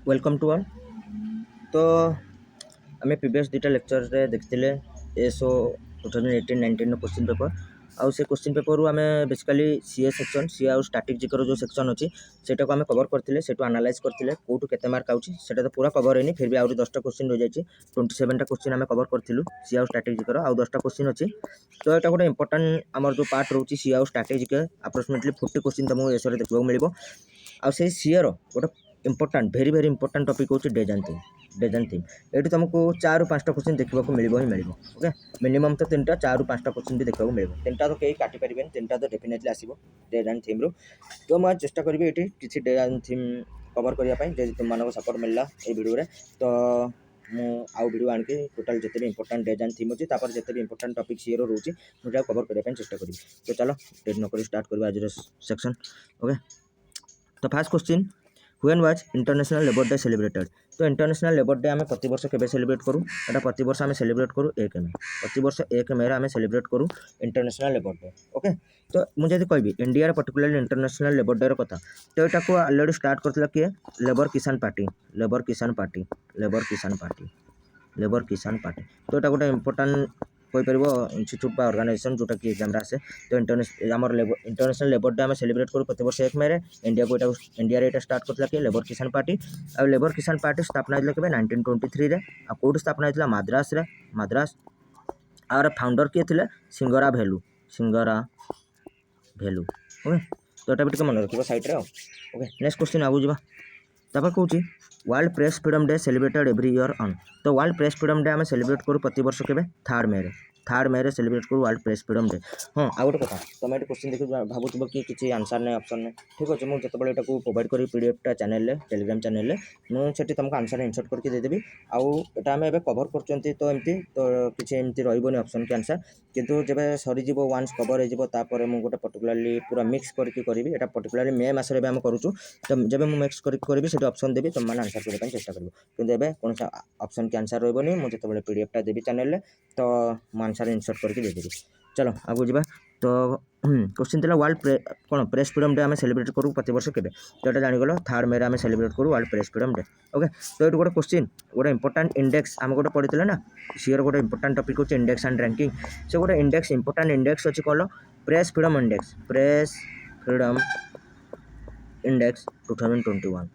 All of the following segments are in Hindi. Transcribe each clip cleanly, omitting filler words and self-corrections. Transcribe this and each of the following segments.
Welcome to all. तो आम प्रीवियस दुटा लेक्चर रे देखते एसओ 2018-19 क्वेश्चन पेपर आउ से क्वेश्चन पेपर आम बेसिकली सीए सेक्शन सी आउ स्टैटिक जिकर जो सेक्शन अच्छी से आम कवर करते से आनालाइज करते कौटू केते मार्क आउची सेटा तो पूरा कवर है फिर भी आउरी 10टा क्वेश्चन रही जाए 27टा क्वेश्चन आम कवर करूँ सी आउ स्टैटिक जिकर आउ 10टा क्वेश्चन अच्छी। तो यहाँ गोटे इंपोर्टाट आमर जो पार्ट रोचे सी आउ स्टैटिक जिके अप्रोक्सीमेटली 40 क्वेश्चन तुमको एसओ देखा मिले आउ से सीए रो गोटे इंपोर्टाट भेरी भेरी इंपोर्टाट टॉपिक हूँ डेजान थीम ये तुमको 4-5टा क्वेश्चन देखा मिल ही मिल ओके मिनिमम तो 3टा 4-5टा क्वेश्चन भी देखा मिले 3टा तो कहीं काटी पारे 3टा तो डेफिनेटली आसो डेजान थीम रू। तो मैं चेष्टा करी ये किसी डेजान थीम कवर करने तुम मानक सपोर्ट मिलला ये वीडियो तो आउ वीडियो आणिकी टोटाल जिते भी इंपोर्टाट डेजान थीम अच्छी जिते भी इंपोर्टाट टॉपिक सीए रोचे मुझे कवर करने चेष्टा करी। तो चलो डेट नक स्टार्ट करवा आज सेक्शन ओके। तो fast question when was international labour day celebrated. तो इंटरनेशनल लेबर डे आम प्रति वर्ष केबे सेलिब्रेट करूँ एटा प्रति वर्ष आम सेलिब्रेट करूँ 1 मे प्रति वर्ष 1 मे आम सेलिब्रेट करूँ इंटरनेशनल लेबर डे ओके। तो मुझे कहि India particularly international labour day कथा तो यहाँ को ऑलरेडी स्टार्ट करथिला किए लेबर किसान पार्टी लेबर किसान पार्टी लेबर किसान पार्टी लेबर किसान पार्टी। तो यहाँ गोटे इंपोर्टाट कोईपर इन्यूट बा ऑर्गेनाइजेशन जोटा कि एग्जाम आसे। तो इंटरनेशनल लेबर डे आम सेलिब्रेट करूँ प्रति वर्ष 1 मे इंडिया को इंडिया यहाँ स्टार्ट करथिला कि लेबर किसान पार्टी आ लेबर किसान पार्टी स्थापना होता के 1923 आ कौट स्थापना होता मद्रास मद्रास आर फाउंडर किए थे सिंगरा भेलू ओके। तो यहाँ भी मन रखा सैट्रे ओके। नेक्स्ट क्वेश्चन आगू जा तापर कौन world press freedom day celebrated every year on. तो वर्ल्ड प्रेस फ्रीडम डे आम सेलिब्रेट करूँ प्रति वर्ष के 3rd मे सेलिब्रेट करूँ वर्ल्ड प्रेस फ्रीडम डे। हाँ आ गोटे कथा तुम ये क्वेश्चन देख भावुव कि किसी आंसर नहीं ऑप्शन नहीं ठीक अच्छे मुझे जो यहाँ प्रोवाइड करी पीडीएफटा चैनल टेलीग्राम चैनल मुझे तुमको आंसर इनसर्ट करके देदेवी आउ एटा आम कवर कर तो एमती तो किसी एमती रही ऑप्शन की आंसर किंतु जब सरीज वन्स कवर होपर मुझे गोटे पर्टिकुलाली पूरा मिक्स करके करी एटा पर्टिकुलाली मे मसरे आम करूँ तो जब मुझे मिक्स करी से ऑप्शन देवी तुम मैंने आंसर करने चेष्टा करूँ किंतु एबे कौन ऑप्शन की आंसर रही मुझे जो पीडीएफटा देवी चैनल तो मुझे आंसर इनसर्ट करके देदेवी। चलो आगू जा। तो क्वेश्चन था वर्ल्ड कौन प्रेस फ्रीडम डे आम सेलिब्रेट करूँ प्रति वर्ष के तो यहाँ जानीगल 3rd मे आम सेलिब्रेट करूँ world press freedom day okay. तो ये गोटे क्वेश्चन गोटे इंपोर्टाट इंडेक्स आम गोटे पढ़ी ना सीआर गोटे इंपोर्टाट टॉपिक होची इंडेक्स एंड रैंकिंग से गोटे इंडेक्स इंपोर्टाट इंडेक्स अच्छी कौन press freedom index 2021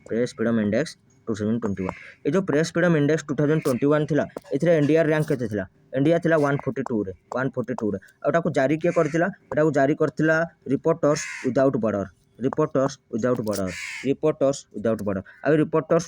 press freedom index 2021 ये जो प्रेस फ्रीडम इंडेक्स 2021 थिला एथिरे इंडिया रैंक केते थिला इंडिया थिला 142 रे आउटा को जारी के करथिला एटा को जारी करथिला रिपोर्टर्स विदाउट बॉर्डर आ रिपोर्टर्स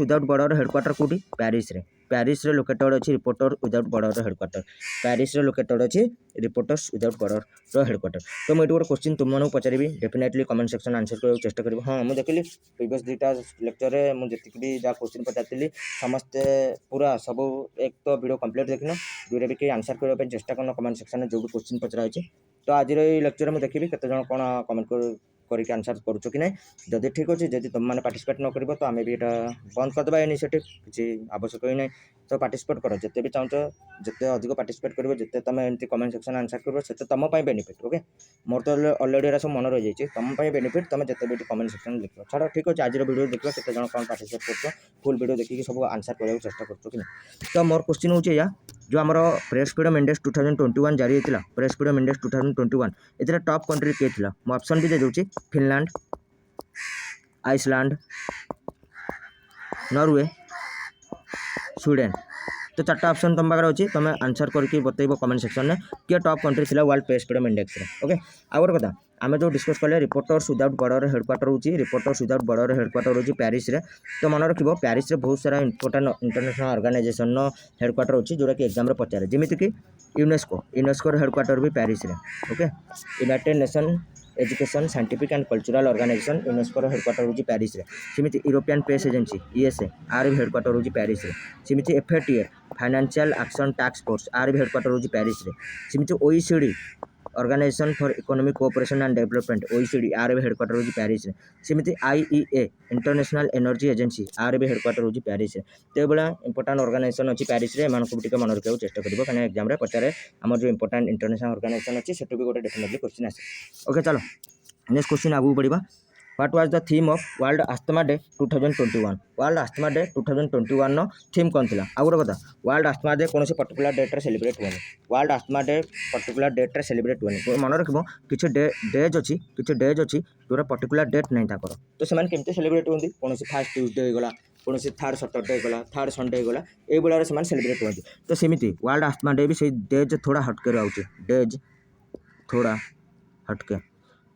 विदाउट बॉर्डर हेडक्वार्टर कोठी पेरिस रे लोकेटेड अछि reporter without border headquarter Paris रे लोकेटेड अछि रिपोर्टर्स विदाउट बॉर्डर रो हेडक्वार्टर। तो मुझे गोटे क्वेश्चन तुम मानक पचारि डेफिनेटली कमेंट सेक्शन आंसर करने चेष्टा करी। हाँ मुझे देखिली प्रीवियस दुटा लेक्चर रे मुझे जी जहाँ क्वेश्चन पचारि समस्ते पूरा सब एक तो वीडियो कंप्लीट देखना दुईरे भी कहीं आंसर करने चेष्टा करना कमेंट सेक्शन में जो भी क्वेश्चन पचरा तो आज लेक्चर में देखी केते जण कौन कमेंट करके आंसर करूँ कि नहीं जदि ठीक अच्छे जब तुम मैंने पार्टिसिपेट न कर तो आम भी यहाँ बंद करदे इनिशिएटिव किसी आवश्यक ही नहीं। तो पार्टिसिपेट कर जिते भी चाहो जिते अधिक पार्टिसिपेट कर जिते तुम एमती कमेंट सेक्शन आंसर कर से तुम बेनिफिट ओके। मोर तो अलरेडी सब मन रही जाए तुम बेनिफिट तुम जिते भी कमेंट सेक्शन लिख छाड़ ठीक अच्छे आज वीडियो देखा केते जण कौन पार्टिसिपेट कर फुल वीडियो देखिए सब आंसर करने चेष्टा कर कि नहीं। तो मोर क्वेश्चन हो जो आम प्रेस फ्रीडम इंडेक्स 2021 जारी होता प्रेस फ्रीडम इंडेक्स 2021 ए टॉप कंट्री किए थी मु ऑप्शन भी दे दूँ फिनलैंड आइसलैंड नॉर्वे स्वीडेन। तो 4टा ऑप्शन तुम पाखे अच्छी तुम आंसर करके बतैब कमेंट सेक्शन में किए टॉप कंट्री थी world press freedom index okay. आ गोटे कथा आम जो डिस्कस कले रिपोर्टर्स विदाउट बॉर्डर हेडक्वार्टर होची रिपोर्टर्स विदाउट बॉर्डर हेडक्वार्टर होची पेरिस रे। तो मन रखिबो पेरिस रे बहुत सारा इंपोर्टेंट इंटरनेशनल ऑर्गेनाइजेशन नो हेडक्वार्टर होची जोरा कि एग्जाम रे पचारे जेमिति कि यूनेस्को हेडक्वार्टर भी पेरिस रे okay. United Nation education scientific and cultural organisation UNESCO headquarter होची पेरिस रे। सेमिति यूरोपियन स्पेस एजेंसी यूएसए आर भी हेडक्वार्टर होची पेरिस रे। सेमिति FATA financial action task force आर भी हेडक्वार्टर होची पेरिस रे। सेमिति OECD organisation for economic cooperation and development OECD आर भी हेडक्वार्टर होची पेरिस रे। सेमिति आईईए इंटरनेशनल एनर्जी एजेंसी आर भी हेडक्वार्टर होची पेरिस रे। तो बड़ा इंपोर्टेंट ऑर्गेनाइजेशन अच्छी पेरिस रे मानक भी मन रखा चेष्टा करिवो काना एग्जाम रे पचारे हमर जो इंपोर्टेंट इंटरनेशनल ऑर्गेनाइजेशन अच्छी सेटू भी गोटे डेफिनेटली क्वेश्चन आसे ओके। चलो नेक्स्ट क्वेश्चन आगू बढ़िबा। What was the theme of World Asthma Day 2021? World Asthma Day 2021 नो थीम कौन थिला? आ गोटे कथा वर्ल्ड आस्थमा डे कौन पर्टिकुलर डेट रे सेलिब्रेट हुए world asthma day particular date रे सेलिब्रेट हुए मन रखिबो किछि डेज अछि जोरा पर्टिकुलर डेट नहीं ताकर तो से केमते सेलिब्रेट होंदी कौन फर्स्ट ट्यूसडे गला कौन थर्ड सैटरडे गला थर्ड संडे गला ए बेला से सेलिब्रेट होंदी तो सेमिति वर्ल्ड आस्थमा डे भी से डेज थोड़ा हटके रहउची डेज थोड़ा हटके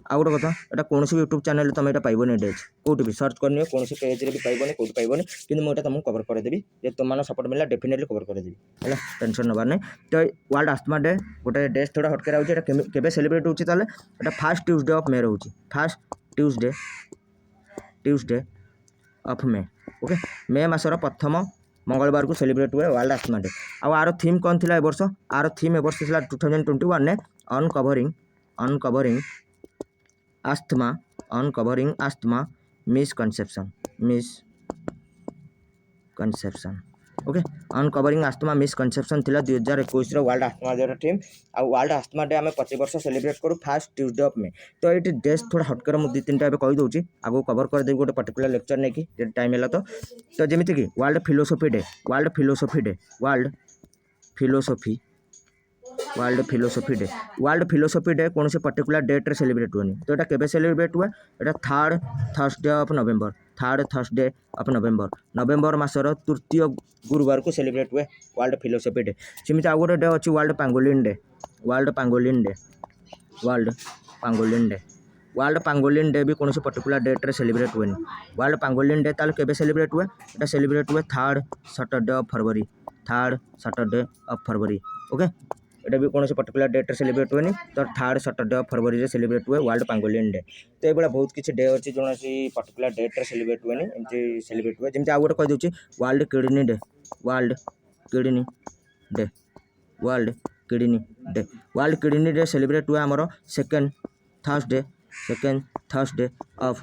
आ गोटे कथा एटा कौन यूट्यूब चैनल तुम यहाँ पाइबनी डेज कौट भी सर्च करनी कौन पेज भी पाइबनी कौट पाइबनी कि मुझे तुमको कवर करदेवी जे तुम सपोर्ट मिला डेफिनेटली कवर करदेवी है टेंशन नबार नहीं तो वर्ल्ड आस्थमा डे गोटे डेज थोड़ा हटके रही है सेलिब्रेट होता फर्स्ट ट्यूसडे ऑफ मे रोचे first Tuesday of May okay May मासर प्रथम मंगलवार को सेलिब्रेट हुए वर्ल्ड आस्थमा डे आर थीम कौन थी ए वर्ष आर थीम ए वर्ष 2021 ने uncovering asthma misconception okay uncovering asthma misconception थिला 2021 वर्ल्ड आस्थमा डे थीम आ वर्ल्ड आस्थमा डे आम प्रति वर्ष सेलिब्रेट करूँ फर्स्ट ट्यूसडे ऑफ मे तो ये डेज थोड़ा हटकर मुझे दु तीन कही दूसरी आगे कवर करदेवी गोटे पर्टिकुलर लेक्चर नहीं कि टाइम है तो जमीती कि वर्ल्ड फिलोसफी डे कौन से पर्टिकुलर डेट रे सेलिब्रेट हुए तो यहाँ केबे सेलिब्रेट हुए यहाँ थर्ड थर्सडे ऑफ नवेम्बर मासर तृतीय गुरुवार को सेलिब्रेट हुए वर्ल्ड फिलोसफी डे सेमती आउ गोटे डे अच्छी वर्ल्ड पांगोलिन डे भी कौन से पर्टिकुलर डेट रे सेलिब्रेट हुए वर्ल्ड पांगोलिन डे ताल केबे सेलिब्रेट हुए यहाँ सेलिब्रेट हुए third Saturday of February okay এটা भी कौन से पर्टिकुलर डेट रे सेलिब्रेट हुए तो थर्ड सैटरडे ऑफ फरवरी रे सेलिब्रेट हुए वर्ल्ड पांगोलिन डे तो ये बहुत किसी डे अच्छी जो पर्टिकुलर डेट रे सेलिब्रेट हुए एमती सेलिब्रेट हुए जमी आउ गोटे कही दूसरी वर्ल्ड किडनी डे सेलिब्रेट हुए आमर सेकेंड थर्सडे ऑफ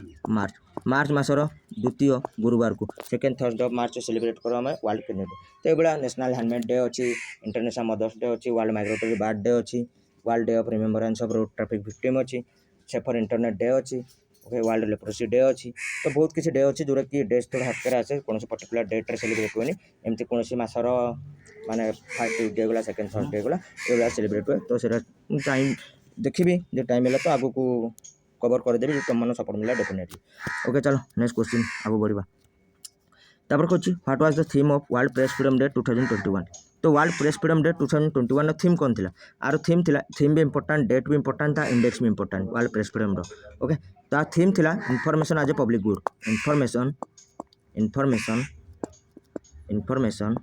मार्च मासर द्वितीय गुरुवार को second Thursday of March celebrate करो आम वर्ल्ड किडनी डे तो ये नेशनल हैंडमेड डे अच्छी इंटरनेशनल मदर्स डे अच्छी वर्ल्ड माइग्रेटरी बर्ड डे अच्छी world day of remembrance of road traffic victim अच्छी सेफर इंटरनेट डे अच्छी ओके वर्ल्ड लेप्रोसी डे अच्छी तो बहुत किसी डे अच्छी जोटा कि डेज थोड़ा हटकर आसे कौन पर्टिकुलर डेट रे सेलिब्रेट हुए एमती कौन मासर माने फर्स्ट ट्यूसडे गला सेकेंड थर्सडे गला ये सेलिब्रेट हुए तो टाइम देखी जो टाइम है तो आगू को कवर करदेवी जो तुम सपोर्ट मिला डेफिनेटली ओके चलो नेक्स्ट क्वेश्चन आगू बढ़ा तापर कौन what was the theme of world press freedom day 2021 तो world press freedom day 2021 theme कौन थी आर थीम भी इंपोर्टेंट डेट भी इंपोर्टेंट था इंडेक्स भी important world press freedom okay तो थीम थी इनफॉरमेशन आज ए पब्लिक गुड इनफॉरमेशन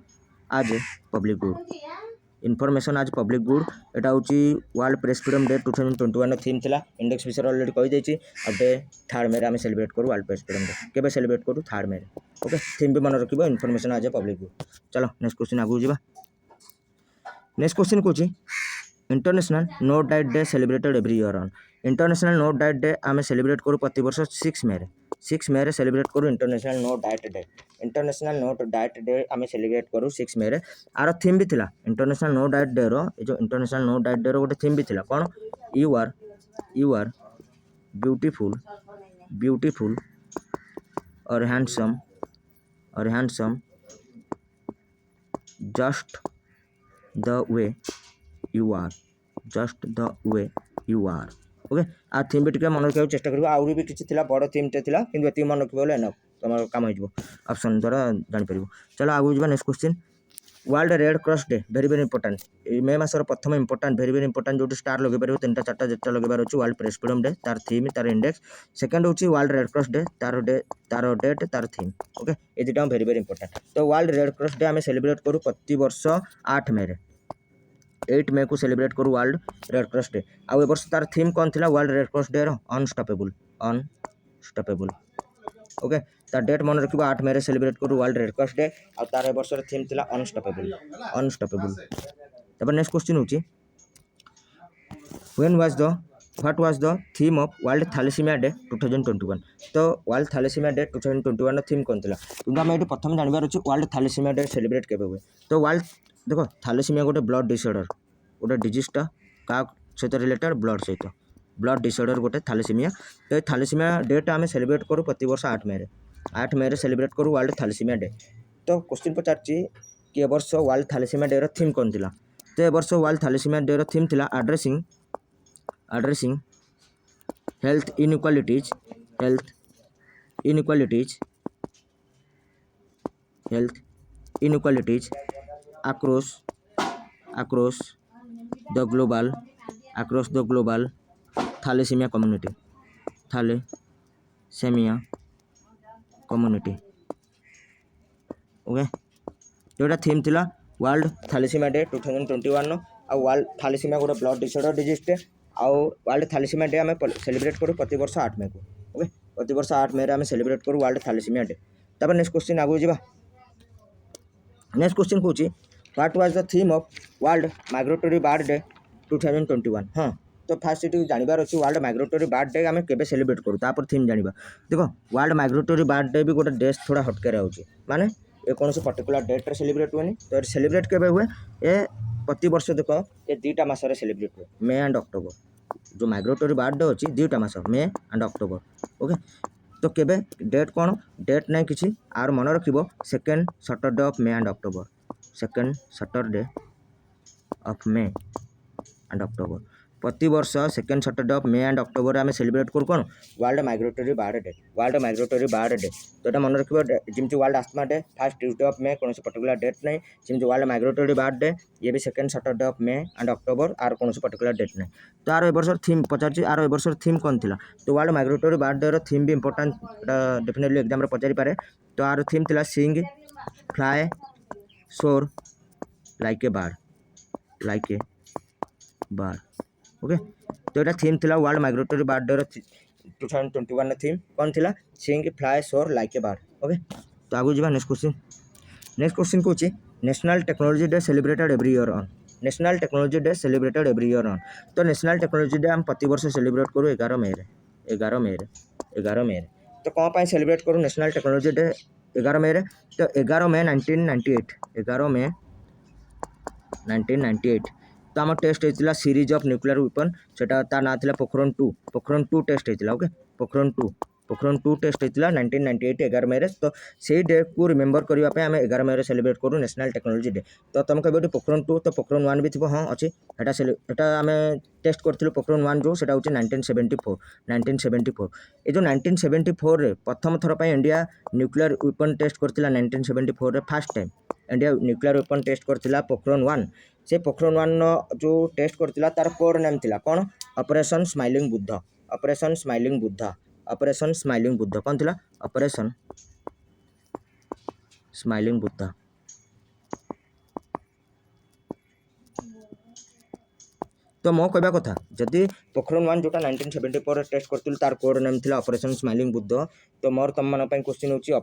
आज ए पब्लिक गुड इनफॉरमेशन आज पब्लिक गुड एटा हूँ world press freedom day 2021 theme थिला इंडेक्स विषय ऑलरेडी कही देछि डे थर्ड मे आम सेलिब्रेट करूँ वर्ल्ड प्रेस फ्रीडम डे केबे सेलिब्रेट करूँ थर्ड मे ओके थीम भी मन रखिबो इनफॉरमेशन आज ए पब्लिक गुड चलो नेक्स्ट क्वेश्चन आगु जीवा नेक्स्ट क्वेश्चन कौन international no diet day celebrated every year on international no diet day आम सेलिब्रेट करूँ प्रति वर्ष 6 मे सेलिब्रेट करूँ इंटरनेशनल नो डाइट डे आम सेलिब्रेट करूँ 6 मे आर थीम भी थिला इंटरनेशनल नो डाइट डे रो जो इंटरनेशनल नो डाइट डे रो गोटे थीम भी थिला कौन यू आर ब्यूटीफुल और handsome just the way you are okay आ थीम भी टिके मन रखा चेष्टा करूँ आउरी भी किसी बड़ थीम टे थिला किंतु एति मन रखिबो एनफ तुम काम हो ऑप्शन द्वारा जान पार चलो आगू जा next question world red cross day very important May मासर प्रथम इंपोर्टेंट वेरी इंपोर्टेंट जो स्टार लगे पार 3टा 4टा जेटा लगेबार अच्छी वर्ल्ड प्रेस फ्रीडम डे तार थीम तार इंडेक्स सेकेंड हूँ वर्ल्ड रेड क्रॉस डे तार डेट तार थीम ओके ये दुटा वेरी इंपोर्टेंट तो वर्ल्ड रेड क्रॉस डे आम सेलिब्रेट करूँ प्रति वर्ष 8 मे को सेलिब्रेट करूँ वर्ल्ड रेड क्रॉस डे आउ वर्ष तार थीम कौन थी world red cross day unstoppable okay तार डेट मन रखिबो 8 मे सेलिब्रेट करूँ वर्ल्ड रेड क्रॉस डे आ तार वर्ष थीम थी अनस्टॉपेबल तब नेक्स्ट क्वेश्चन होची what was the theme of world thalassemia day 2021 तो वर्ल्ड थैलेसीमिया डे 2021 थीम कौन थी क्योंकि आम ये प्रथम जानवर अच्छे वर्ल्ड थैलेसीमिया डे सेलिब्रेट केबे हुए तो वर्ल्ड देखो थैलेसीमिया गोटे ब्लड डिसऑर्डर गोटे डिजीजटा क्या सहित रिलेटेड ब्लड सहित ब्लड डिसऑर्डर गोटे थैलेसीमिया। तो ये थैलेसीमिया डेट आम सेलिब्रेट करूँ प्रति वर्ष 8 मे 8 मे सेलिब्रेट करूँ वर्ल्ड थैलेसीमिया डे। तो क्वेश्चन पचार कि वर्ष वर्ल्ड थैलेसीमिया डे थीम कौन थिला। तो ए वर्ष वर्ल्ड थैलेसीमिया डे थीम थिला addressing health inequalities across the global thalassemia community okay. तो ये थीम थिला वर्ल्ड थैलेसीमिया डे 2021 आ वर्ल्ड थैलेसीमिया गोटे ब्लड डिसऑर्डर डिजीज टे आ वर्ल्ड थैलेसीमिया डे आम सेलिब्रेट करूँ प्रति वर्ष 8 मे को। ओके, प्रति वर्ष 8 मे आम सेलिब्रेट करूँ वर्ल्ड थैलेसीमिया डे। तापर नेक्स्ट क्वेश्चन आगु जा। नेक्स्ट क्वेश्चन कौन what was the theme of world migratory bird day 2021। हाँ, तो फास्ट ये जानवर अच्छी वर्ल्ड माइग्रेटरी बर्ड डे आम के सेलिब्रेट करूँ तापर थीम जाना। देख वर्ल्ड माइग्रेटरी बर्ड डे भी गोटे डेट थोड़ा हटके रही माने ये कौन से पर्टिकुलर डेट्रे सेलिब्रेट हुए तो सेलिब्रेट केवे हुए ये प्रति वर्ष देख ये 2टा मासरे सेलिब्रेट हुए मे एंड अक्टोबर। जो माइग्रेटरी बर्ड डे अच्छी 2टा मास मे एंड अक्टोबर। ओके, तो केबे डेट कौन डेट ना कि आर मन रखिबो second Saturday of May and October. Second Saturday of May and October प्रति वर्ष second Saturday of May and October आम सेलिब्रेट करूँ कौन वर्ल्ड माइग्रेटरी बर्ड डे। तो ये मन रखिए जमी world asthma day first Tuesday of मे कौन पर्टिकुलर डेट नहीं जमी वर्ल्ड माइग्रेटरी बर्ड डे ये भी second Saturday of May and October आर कौन पर्टिकुलर डेट नहीं। तो आर वर्ष थीम पचार आर वर्ष थीम कौन थी तो world migratory bird day theme भी इंपोर्टेंट डेफिनेटली एग्जाम पचारि पारे। तो आर थीम थी sing fly soar like a bird okay. तो ये थीम थिला world migratory bird day 2021 theme कौन थिला sing fly soar like a bird. Okay, तो आगु जा। नेक्स्ट क्वेश्चन कौन national technology day celebrated every year on. National technology day celebrated every year on. तो नेशनल टेक्नोलॉजी डे हम प्रति वर्ष सेलिब्रेट करूँ 11 मे। तो कौन पाई सेलिब्रेट करूँ नेशनल टेक्नोलॉजी डे 11 मे। तो 11 मे 1998 तो आम टेस्ट होता सीरीज ऑफ न्यूक्लियर वेपन से ना था पोखरण 2 टेस्ट होता। ओके, पोखरण 2 टेस्ट होता 1998 11 मे। तो से डे को रिमेम्बर करने आम 11 मे सेलिब्रेट करूँ नेशनल टेक्नोलॉजी डे। तो तुम कह पोखरण 2 तो पोखरण 1 भी थी हाँ अच्छी एटा आम टेस्ट करूँ पोखरण 1 जो हूँ 1974 ये जो 1974 प्रथम थर पर इंडिया न्यूक्लियर वेपन टेस्ट करता 1974 first time India nuclear weapon test करता पोखरण 1। से पोखरण 1 जो टेस्ट करता तार कोड नेम थिला कौन ऑपरेशन स्माइलिंग बुद्ध कौन थिला ऑपरेशन स्माइलिंग बुद्ध। तो मो कहवा कथा जदि पोखरण 1 जोटा 1974 टेस्ट करथिल तार कोड नेम थिला ऑपरेशन स्माइलिंग बुद्ध। तो मोर तुम मन क्वेश्चन होची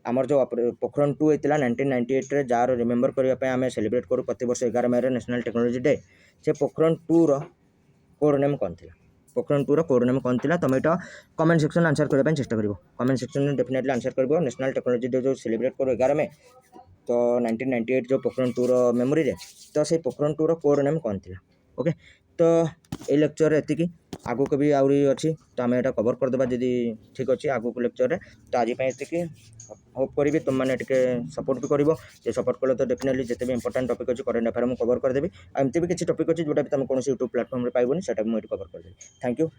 आमर जो पोखरण 2 होता 1998 रे जार रिमेम्बर करने आम सेलिब्रेट करूँ प्रति वर्ष 11 मे नेशनल टेक्नोलॉजी डे। से पोखरण 2 रो कोड नेम कौन थिला तुम ये कमेंट सेक्शन आंसर करने चेष्टा कर कमेंट सेक्शन में डेफिनेटली आंसर कर नेशनल टेक्नोलॉजी डे जो सेलिब्रेट करूँ 11 मे तो 1998 जो पोखरण 2 रो मेमोरी रे तो से पोखरण 2 रो कोड नेम कौन थिला। ओके, तो ये लेक्चर एति आगु को भी आउरी अच्छी तो आम यहाँ कवर करदे जदि ठीक अच्छे आगु को लेक्चर तो आज ये होप करी तुम मैंने सपोर्ट भी कर सपोर्ट कले तो डेफिनेटली जिते भी इंपोर्टेंट टॉपिक अच्छी करेन्ट अफेयर मुझे कवर करदेवी एमती भी किसी टॉपिक अच्छी जोटा तुम कौन यूट्यूब प्लेटफॉर्म में पाइबनी से मुझे कवर करदेवी। Thank you.